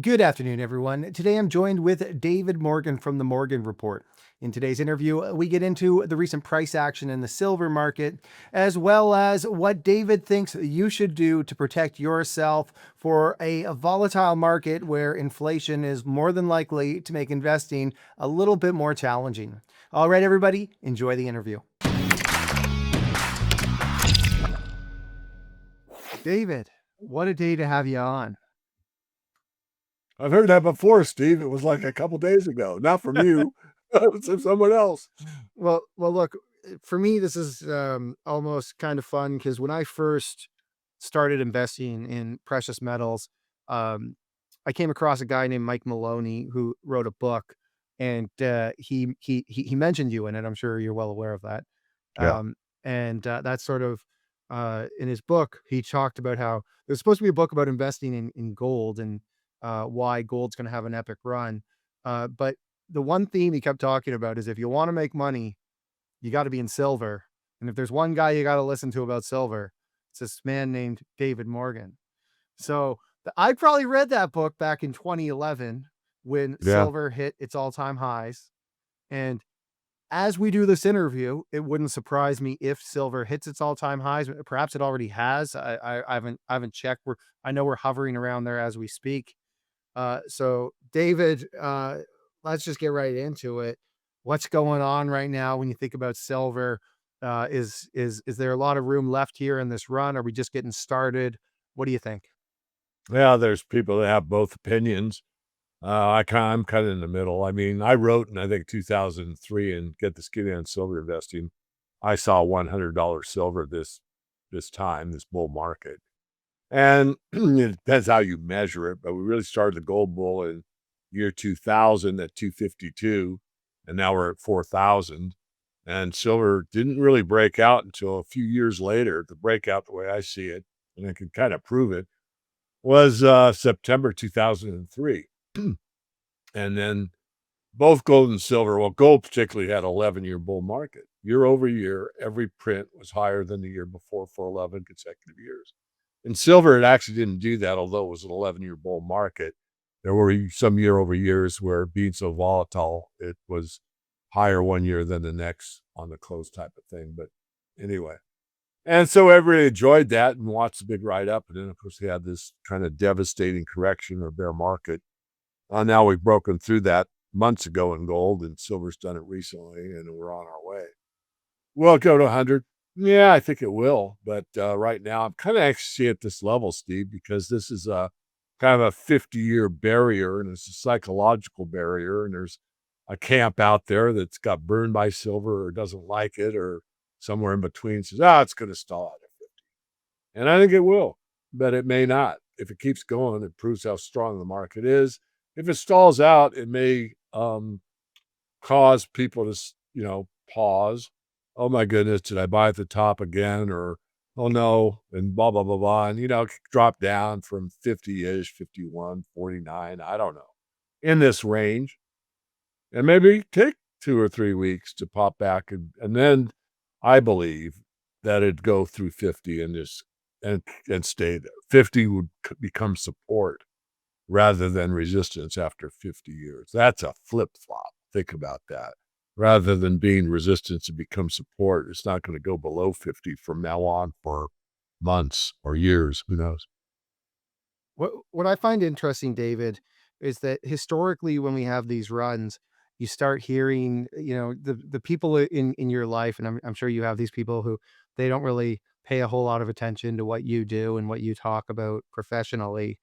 Good afternoon, everyone. Today I'm joined with David Morgan from the Morgan Report. In today's interview, we get into the recent price action in the silver market, as well as what David thinks you should do to protect yourself for a volatile market where inflation is more than likely to make investing a little bit more challenging. All right, everybody, enjoy the interview. David, what a day to have you on. I've heard that before, Steve. It was like a couple days ago. Not from you, it was from someone else. Well, look, for me, this is almost kind of fun because when I first started investing in precious metals, um, I came across a guy named Mike Maloney who wrote a book, and he mentioned you in it. I'm sure you're well aware of that. Yeah. Um, and that's sort of in his book, he talked about how there's supposed to be a book about investing in gold and why gold's going to have an epic run. But the one theme he kept talking about is if you want to make money, you got to be in silver. And if there's one guy you got to listen to about silver, it's this man named David Morgan. So I probably read that book back in 2011 when Yeah. silver hit its all time highs. And as we do this interview, it wouldn't surprise me if silver hits its all time highs. Perhaps it already has. I haven't checked. I know we're hovering around there as we speak. So David, let's just get right into it. What's going on right now when you think about silver? Is there a lot of room left here in this run? Are we just getting started? What do you think? Yeah, there's people that have both opinions. I'm kind of in the middle. I mean, I wrote in, I think, 2003 and Get the Skinny on Silver Investing. I saw $100 silver this time, this bull market. And it depends how you measure it, but we really started the gold bull in year 2000 at 252, and now we're at 4,000. And silver didn't really break out until a few years later. The breakout, the way I see it, and I can kind of prove it, was September 2003. And then both gold and silver, well, gold particularly had 11-year bull market. Year over year, every print was higher than the year before for 11 consecutive years. In silver, it actually didn't do that, although it was an 11-year bull market. There were some year over years where being so volatile, it was higher one year than the next on the close type of thing. But anyway, and so everybody enjoyed that and watched the big ride up. And then, of course, we had this kind of devastating correction or bear market. Now we've broken through that months ago in gold, and silver's done it recently, and we're on our way. Will it go to 100? Yeah, I think it will. But right now, I'm kind of actually at this level, Steve, because this is a kind of a 50-year barrier, and it's a psychological barrier. And there's a camp out there that's got burned by silver or doesn't like it, or somewhere in between says, it's going to stall at 50. And I think it will, but it may not. If it keeps going, it proves how strong the market is. If it stalls out, it may cause people to, pause. Oh my goodness, did I buy at the top again? Or, oh no, and blah, blah, blah, blah. And, drop down from 50-ish, 51, 49, I don't know, in this range. And maybe take 2 or 3 weeks to pop back. And then I believe that it'd go through 50 and just, and stay there. 50 would become support rather than resistance after 50 years. That's a flip-flop. Think about that. Rather than being resistance to become support, it's not going to go below 50 from now on for months or years. Who knows? What I find interesting, David, is that historically, when we have these runs, you start hearing, the people in your life, and I'm sure you have these people who they don't really pay a whole lot of attention to what you do and what you talk about professionally.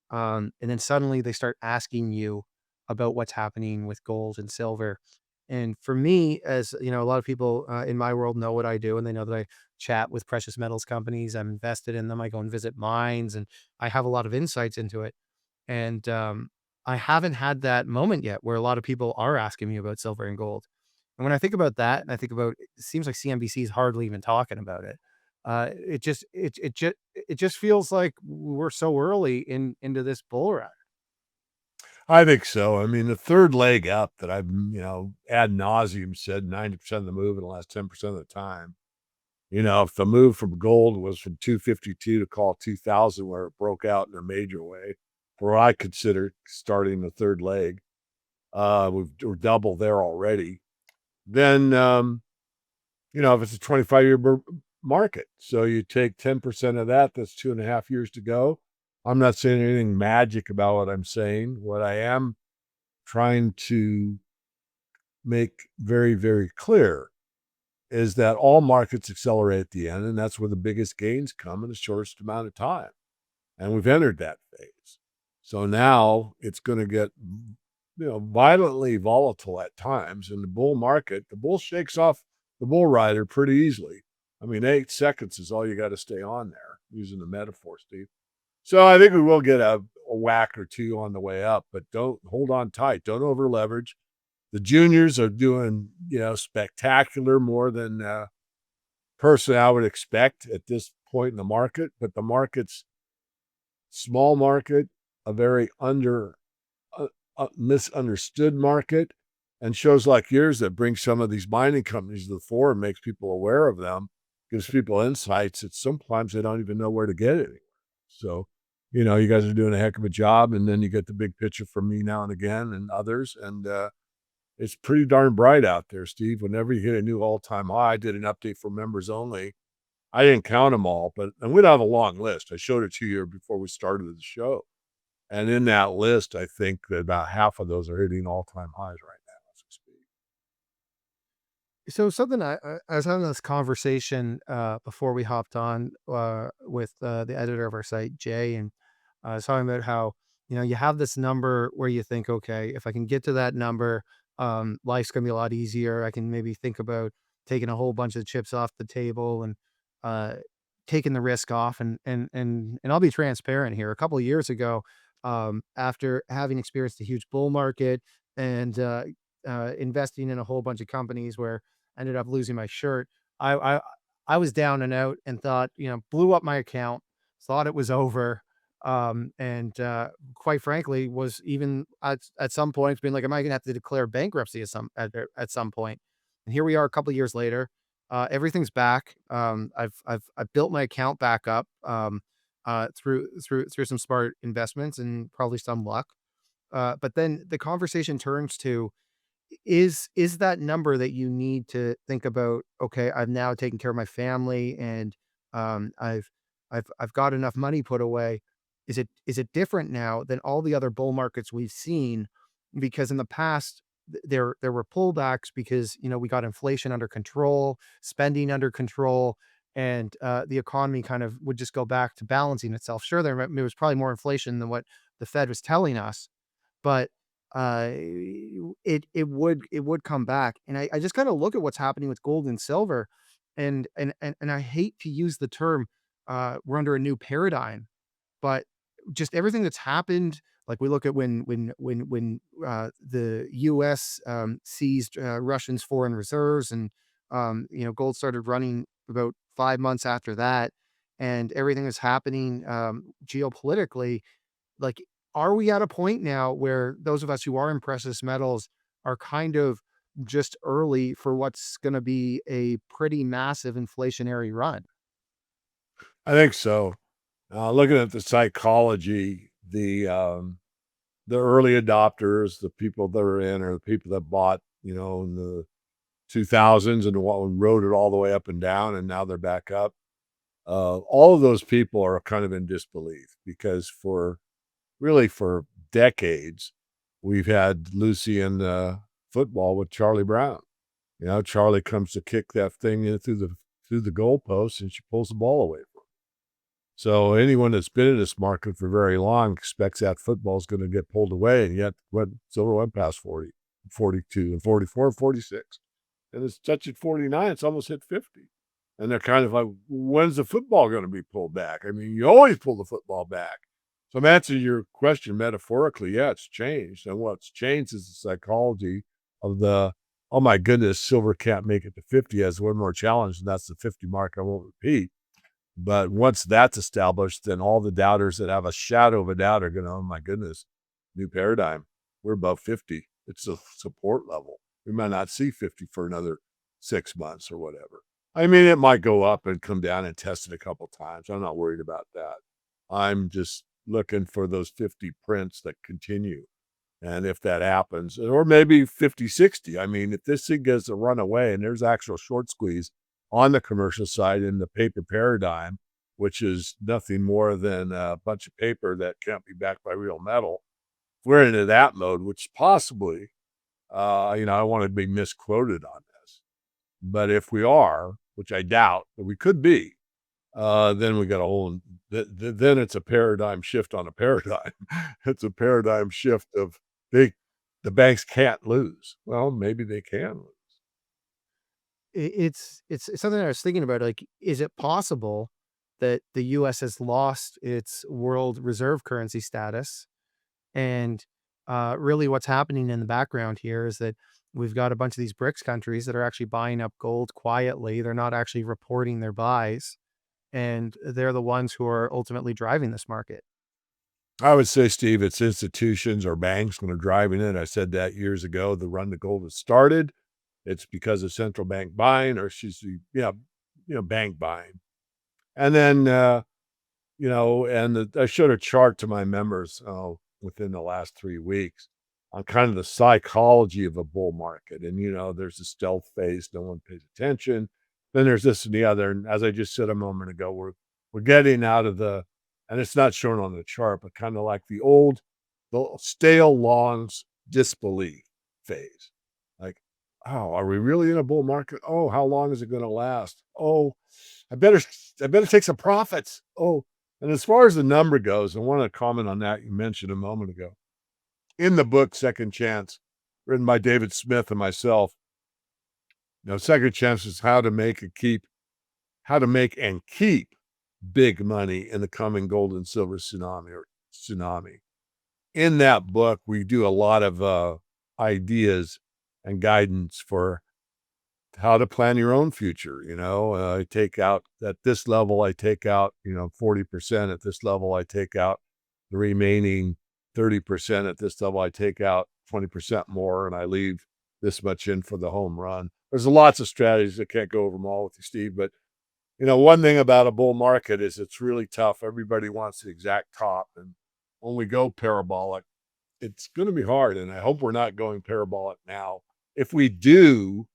And then suddenly they start asking you about what's happening with gold and silver. And for me, as you know, a lot of people in my world know what I do, and they know that I chat with precious metals companies. I'm invested in them. I go and visit mines, and I have a lot of insights into it. And I haven't had that moment yet where a lot of people are asking me about silver and gold. And when I think about that, and I think about it seems like CNBC is hardly even talking about it. It just feels like we're so early into this bull run. I think so. I mean, the third leg up that I've, ad nauseum said 90% of the move in the last 10% of the time. If the move from gold was from 252 to call 2000, where it broke out in a major way, for what I consider starting the third leg. We're double there already. Then, if it's a 25-year market, so you take 10% of that, that's 2.5 years to go. I'm not saying anything magic about what I'm saying. What I am trying to make very, very clear is that all markets accelerate at the end, and that's where the biggest gains come in the shortest amount of time. And we've entered that phase. So now it's going to get, violently volatile at times. In the bull market, the bull shakes off the bull rider pretty easily. I mean, 8 seconds is all you got to stay on there, using the metaphor, Steve. So I think we will get a whack or two on the way up, but don't hold on tight. Don't over leverage. The juniors are doing, spectacular, more than personally I would expect at this point in the market. But the market's small market, a very misunderstood market, and shows like yours that bring some of these mining companies to the fore and makes people aware of them, gives people insights that sometimes they don't even know where to get it. So, you guys are doing a heck of a job, and then you get the big picture from me now and again and others, and it's pretty darn bright out there, Steve. Whenever you hit a new all-time high, I did an update for members only. I didn't count them all, and we don't have a long list. I showed it to you before we started the show. And in that list, I think that about half of those are hitting all-time highs right now as we speak. So something I was having this conversation before we hopped on with the editor of our site, Jay, and I was talking about how you have this number where you think, okay, if I can get to that number, life's gonna be a lot easier. I can maybe think about taking a whole bunch of chips off the table and uh, taking the risk off. And I'll be transparent here. A couple of years ago, after having experienced a huge bull market and investing in a whole bunch of companies where ended up losing my shirt. I I I was down and out and thought, blew up my account, thought it was over. And quite frankly, was even at some points being like, am I gonna have to declare bankruptcy at some point? And here we are a couple of years later. Everything's back. I've built my account back up through some smart investments and probably some luck. But then the conversation turns to is that number that you need to think about, okay, I've now taken care of my family and I've got enough money put away. Is it different now than all the other bull markets we've seen? Because in the past there were pullbacks because we got inflation under control, spending under control, and the economy kind of would just go back to balancing itself. Sure, there was probably more inflation than what the Fed was telling us, but it would come back. And I just kind of look at what's happening with gold and silver, and I hate to use the term we're under a new paradigm, but just everything that's happened. Like we look at when the U.S. Seized Russians' foreign reserves, and gold started running about 5 months after that, and everything that's happening geopolitically, like, are we at a point now where those of us who are in precious metals are kind of just early for what's gonna be a pretty massive inflationary run? I think so. Looking at the psychology, the early adopters, the people that are in, or the people that bought, in the 2000s and rode it all the way up and down, and now they're back up. All of those people are kind of in disbelief because for decades, we've had Lucy in football with Charlie Brown. Charlie comes to kick that thing in through the goalpost, and she pulls the ball away from him. So anyone that's been in this market for very long expects that football is going to get pulled away, and yet silver went past 40, 42, and 44, 46, and it's touching 49. It's almost hit 50. And they're kind of like, when's the football going to be pulled back? I mean, you always pull the football back. So I'm answering your question metaphorically. Yeah, it's changed. And what's changed is the psychology of oh my goodness, silver can't make it to 50 as one more challenge. And that's the 50 mark. I won't repeat. But once that's established, then all the doubters that have a shadow of a doubt are going, oh my goodness, new paradigm. We're above 50. It's a support level. We might not see 50 for another 6 months or whatever. I mean, it might go up and come down and test it a couple times. I'm not worried about that. I'm just looking for those 50 prints that continue. And if that happens, or maybe 50, 60. I mean, if this thing gets a runaway and there's actual short squeeze on the commercial side in the paper paradigm, which is nothing more than a bunch of paper that can't be backed by real metal. If we're into that mode, which possibly, I don't want to be misquoted on this, but if we are, which I doubt, but we could be, then we got a whole, then it's a paradigm shift on a paradigm. It's a paradigm shift of they, the banks can't lose. Well, maybe they can lose. It's something I was thinking about, like, is it possible that the US has lost its world reserve currency status? And, really what's happening in the background here is that we've got a bunch of these BRICS countries that are actually buying up gold quietly. They're not actually reporting their buys, and they're the ones who are ultimately driving this market. I would say, Steve, it's institutions or banks that are driving it. I said that years ago. The run to gold has started. It's because of central bank buying, or she's, bank buying. And then, I showed a chart to my members within the last 3 weeks on kind of the psychology of a bull market. And, there's a stealth phase, no one pays attention. Then there's this and the other. And as I just said a moment ago, we're getting out of and it's not shown on the chart, but kind of like the stale lawns disbelief phase. Like, oh, are we really in a bull market? Oh, how long is it going to last? Oh, I better, I better take some profits. Oh, and as far as the number goes, I want to comment on that you mentioned a moment ago. In the book Second Chance, written by David Smith and myself, Second Chance is how to make and keep big money in the coming gold and silver tsunami. In that book, we do a lot of ideas and guidance for how to plan your own future. I take out at this level, I take out, 40%. At this level, I take out the remaining 30%. At this level, I take out 20% more, and I leave this much in for the home run. There's lots of strategies. I can't go over them all with you, Steve, but one thing about a bull market is it's really tough. Everybody wants the exact top. And when we go parabolic, it's going to be hard. And I hope we're not going parabolic now. If we do,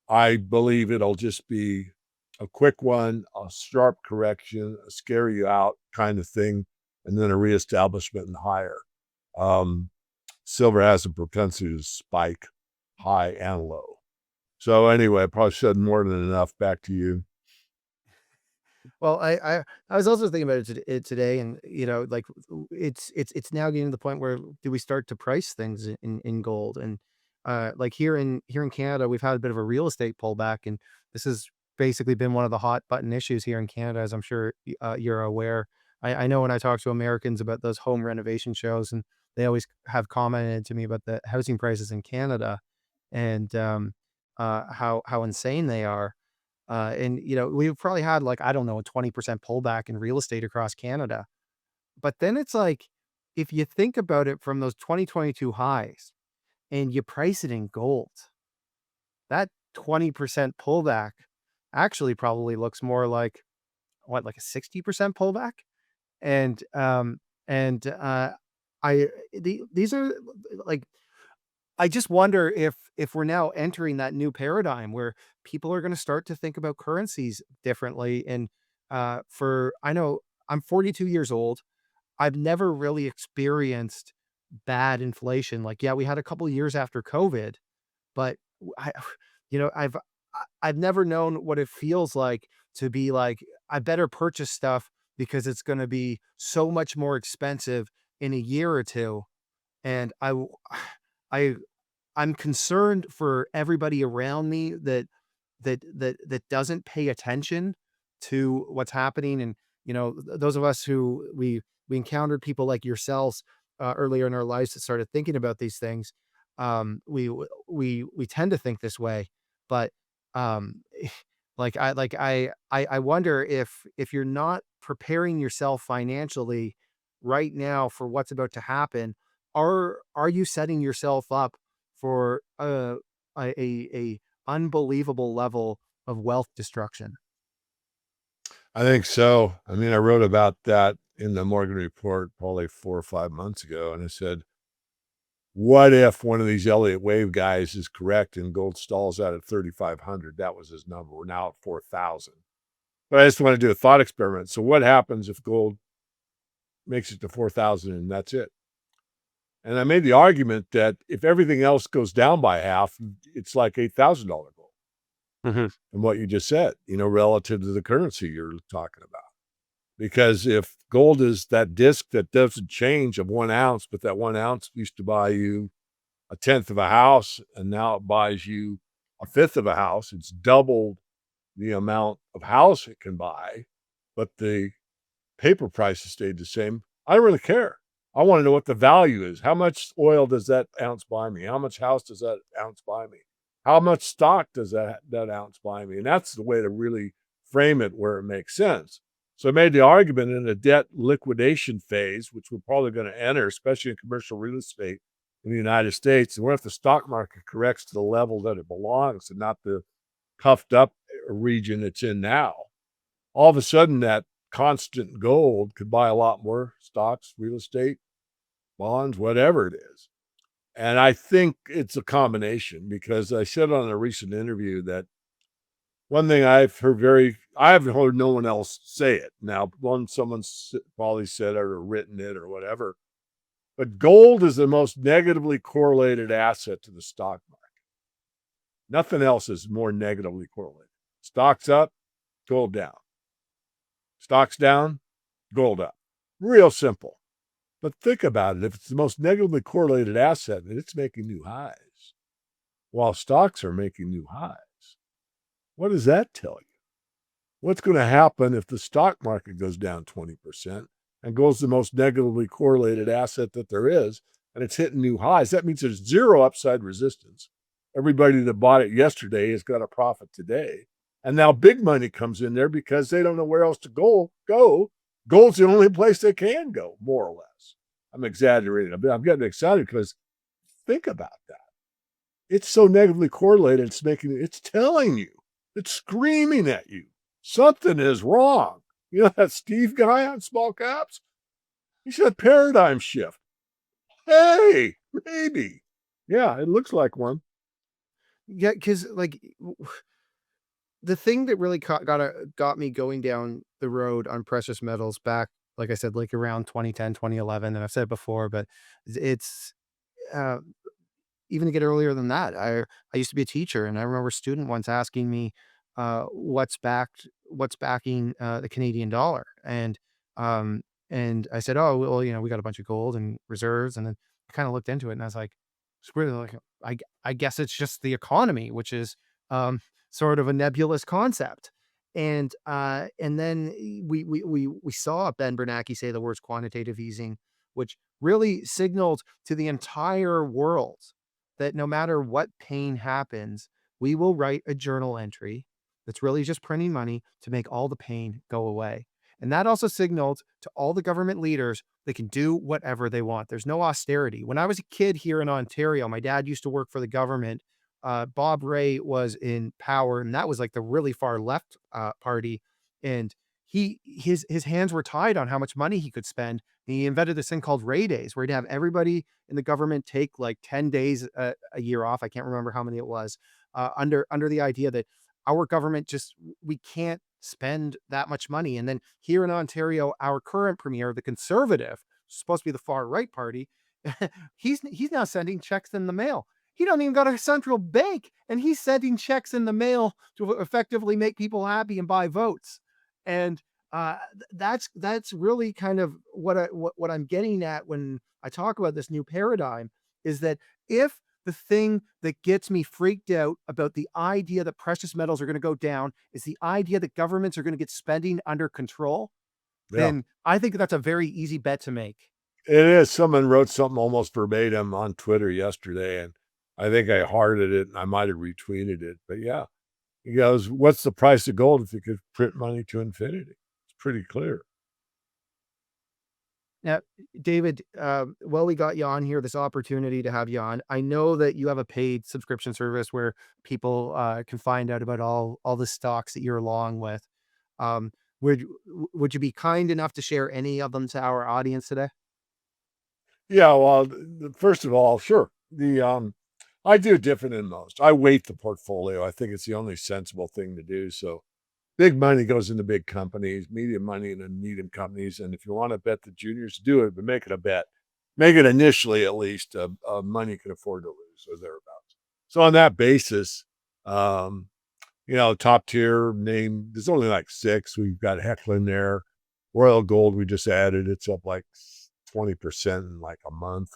I believe it'll just be a quick one, a sharp correction, a scare you out kind of thing, and then a reestablishment and higher. Um, Silver has a propensity to spike high and low. So anyway, I probably said more than enough. Back to you. Well, I was also thinking about it today, and like it's now getting to the point where do we start to price things in gold? And like here in Canada, we've had a bit of a real estate pullback, and this has basically been one of the hot button issues here in Canada, as I'm sure you're aware. I know when I talk to Americans about those home renovation shows, and they always have commented to me about the housing prices in Canada, and how insane they are. And we've probably had, like, I don't know, a 20% pullback in real estate across Canada. But then it's like, if you think about it from those 2022 highs and you price it in gold, that 20% pullback actually probably looks more like what, like a 60% pullback? And I these are like, I just wonder if we're now entering that new paradigm where people are gonna start to think about currencies differently. And, for I know I'm 42 years old. I've never really experienced bad inflation. Like, yeah, we had a couple years after COVID, but I've never known what it feels like to be like, "I better purchase stuff because it's gonna be so much more expensive in a year or 2." And I I'm concerned for everybody around me that doesn't pay attention to what's happening. And those of us who we encountered people like yourselves earlier in our lives that started thinking about these things. We tend to think this way, but um, I wonder if you're not preparing yourself financially right now for what's about to happen, are you setting yourself up for a unbelievable level of wealth destruction? I think so. I mean, I wrote about that in the Morgan report probably 4 or 5 months ago, and I said, what if one of these Elliott wave guys is correct and gold stalls out at 3,500? That was his number. We're now at 4,000. But I just want to do a thought experiment. So what happens if gold makes it to 4,000 and that's it? And I made the argument that if everything else goes down by half, it's like $8,000 gold. Mhm. And what you just said, relative to the currency you're talking about. Because if gold is that disc that doesn't change of 1 ounce, but that 1 ounce used to buy you a tenth of a house, and now it buys you a fifth of a house, it's doubled the amount of house it can buy, but the paper prices stayed the same. I don't really care. I want to know what the value is. How much oil does that ounce buy me? How much house does that ounce buy me? How much stock does that ounce buy me? And that's the way to really frame it where it makes sense. So I made the argument in a debt liquidation phase, which we're probably going to enter, especially in commercial real estate in the United States. And what if the stock market corrects to the level that it belongs and not the puffed up region it's in now? All of a sudden, that constant gold could buy a lot more stocks, real estate, bonds, whatever it is. And I think it's a combination because I said on a recent interview that one thing I haven't heard no one else say it. Now, someone's probably said it or written it or whatever, but gold is the most negatively correlated asset to the stock market. Nothing else is more negatively correlated. Stocks up, gold down. Stocks down, gold up. Real simple. But think about it. If it's the most negatively correlated asset and it's making new highs, while stocks are making new highs, what does that tell you? What's going to happen if the stock market goes down 20% and gold's the most negatively correlated asset that there is, and it's hitting new highs? That means there's zero upside resistance. Everybody that bought it yesterday has got a profit today. And now big money comes in there because they don't know where else to go. Gold's the only place they can go, more or less. I'm exaggerating. I'm getting excited because think about that. It's so negatively correlated, it's telling you, it's screaming at you. Something is wrong. You know that Steve guy on small caps? He said paradigm shift. Hey, maybe. Yeah, it looks like one. Yeah, because like the thing that really got me going down the road on precious metals back, like I said, like around 2010, 2011, and I've said it before, but it's uh, even to get earlier than that. I used to be a teacher, and I remember a student once asking me, what's backing the Canadian dollar, and I said, oh well, we got a bunch of gold and reserves, and then I kind of looked into it, and I was like, it's really like I guess it's just the economy, which is um, sort of a nebulous concept. And then we saw Ben Bernanke say the words quantitative easing, which really signaled to the entire world that no matter what pain happens, we will write a journal entry that's really just printing money to make all the pain go away. And that also signaled to all the government leaders they can do whatever they want. There's no austerity. When I was a kid here in Ontario, my dad used to work for the government. Bob Ray was in power, and that was like the really far left party. And his hands were tied on how much money he could spend. He invented this thing called Ray Days, where he'd have everybody in the government take like 10 days a year off. I can't remember how many it was, under the idea that our government just we can't spend that much money. And then here in Ontario, our current premier, the Conservative, supposed to be the far right party, he's now sending checks in the mail. He don't even got a central bank, and he's sending checks in the mail to effectively make people happy and buy votes. And that's really kind of what I'm getting at when I talk about this new paradigm is that if the thing that gets me freaked out about the idea that precious metals are going to go down is the idea that governments are going to get spending under control, Yeah. then I think that's a very easy bet to make. It is. Someone wrote something almost verbatim on Twitter yesterday, and I think I hearted it and I might have retweeted it. But yeah, he goes, what's the price of gold if you could print money to infinity? It's pretty clear. Now, David, while we got you on here, this opportunity to have you on, I know that you have a paid subscription service where people can find out about all the stocks that you're along with. Um, Would you be kind enough to share any of them to our audience today? Yeah, well, first of all, sure. I do different than most. I weight the portfolio. I think it's the only sensible thing to do. So big money goes into big companies, medium money into medium companies. And if you want to bet the juniors, do it, but make it a bet. Make it initially at least money you can afford to lose or thereabouts. So on that basis, um, top tier name, there's only like six. We've got Heckler in there. Royal Gold, we just added. It's up like 20% in like a month.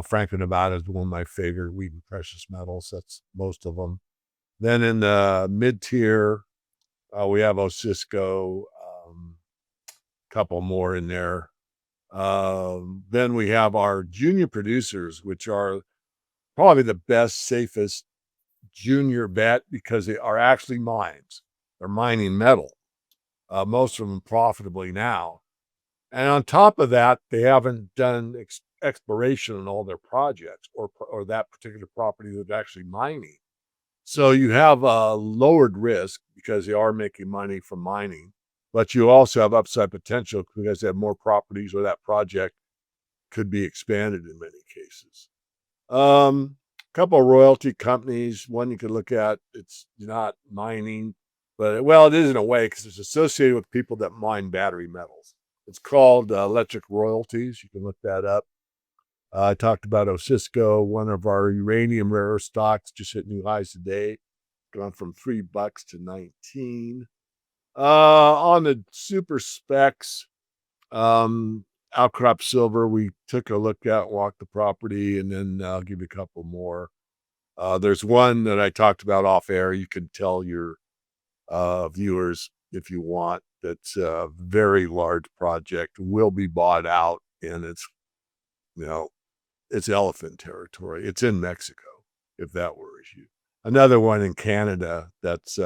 Franco Nevada is one of my favorite wheat and precious metals. That's most of them. Then in the mid tier, we have Osisco, couple more in there. Then we have our junior producers, which are probably the best, safest junior bet because they are actually mines. They're mining metal, most of them profitably now. And on top of that, they haven't done exploration on all their projects or that particular property that's actually mining. So you have a lowered risk because they are making money from mining, but you also have upside potential because they have more properties or that project could be expanded in many cases. Couple of royalty companies. One you could look at. It's not mining, but well, it is in a way because it's associated with people that mine battery metals. It's called Electric Royalties. You can look that up. I talked about Osisco, one of our uranium rare earth stocks, just hit new highs today, gone from $3 to 19. On the super specs, Outcrop Silver, we took a look at, walked the property, and then I'll give you a couple more. There's one that I talked about off air. You can tell your viewers if you want. That's a very large project, will be bought out, and you know, it's elephant territory. It's in Mexico, if that worries you. Another one in Canada that's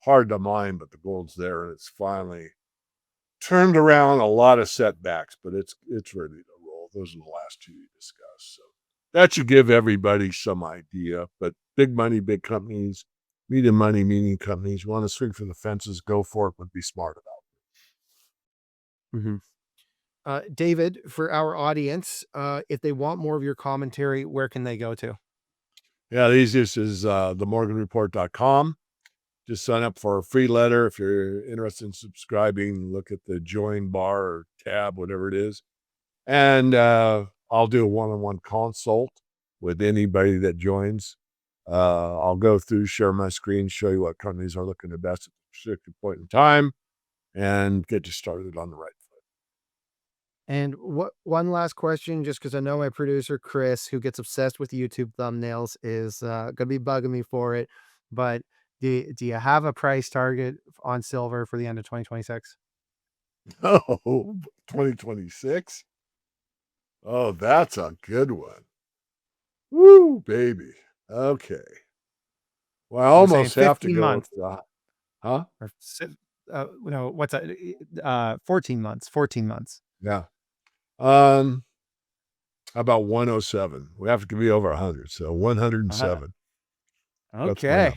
hard to mine, but the gold's there, and it's finally turned around a lot of setbacks, but it's ready to roll. Those are the last two we discussed. So that should give everybody some idea. But big money, big companies, medium money, medium companies. You want to swing for the fences, go for it, but be smart about Mhm. David, for our audience, if they want more of your commentary, where can they go to? it. Yeah, the easiest is themorganreport.com. Just sign up for a free letter. If you're interested in subscribing, look at the join bar or tab, whatever it is. And I'll do a one-on-one consult with anybody that joins. I'll go through, share my screen, show you what companies are looking the best at a particular point in time, and get you started on the right foot. And what one last question, just because I know my producer Chris, who gets obsessed with YouTube thumbnails, is gonna be bugging me for it. But do you have a price target on silver for the end of 2026? Oh, 2026? Oh, that's a good one. Woo, baby. Okay. Well, I We're saying almost have to 15 go with months the, huh? or no, what's that? 14 months. 14 months. Yeah. Um, how about 107? We have to be over 100. So Uh, 107. That's my okay.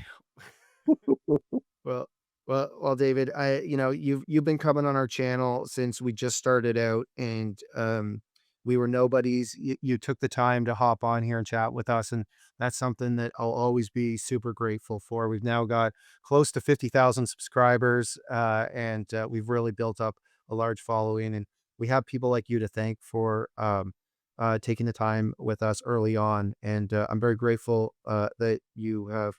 number. Well, well, David, you've been coming on our channel since we just started out, and we were nobodies. You took the time to hop on here and chat with us, and that's something that I'll always be super grateful for. We've now got close to 50,000 subscribers, and we've really built up a large following, and we have people like you to thank for taking the time with us early on, and I'm very grateful that you have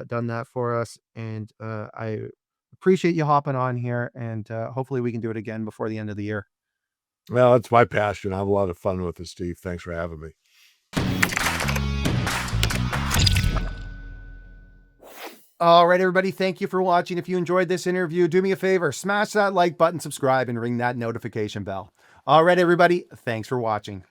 done that for us. And I appreciate you hopping on here. And hopefully we can do it again before the end of the year. Well, it's my passion. I have a lot of fun with it, Steve. Thanks for having me. All right, everybody. Thank you for watching. If you enjoyed this interview, do me a favor, smash that like button, subscribe, and ring that notification bell. All right, everybody. Thanks for watching.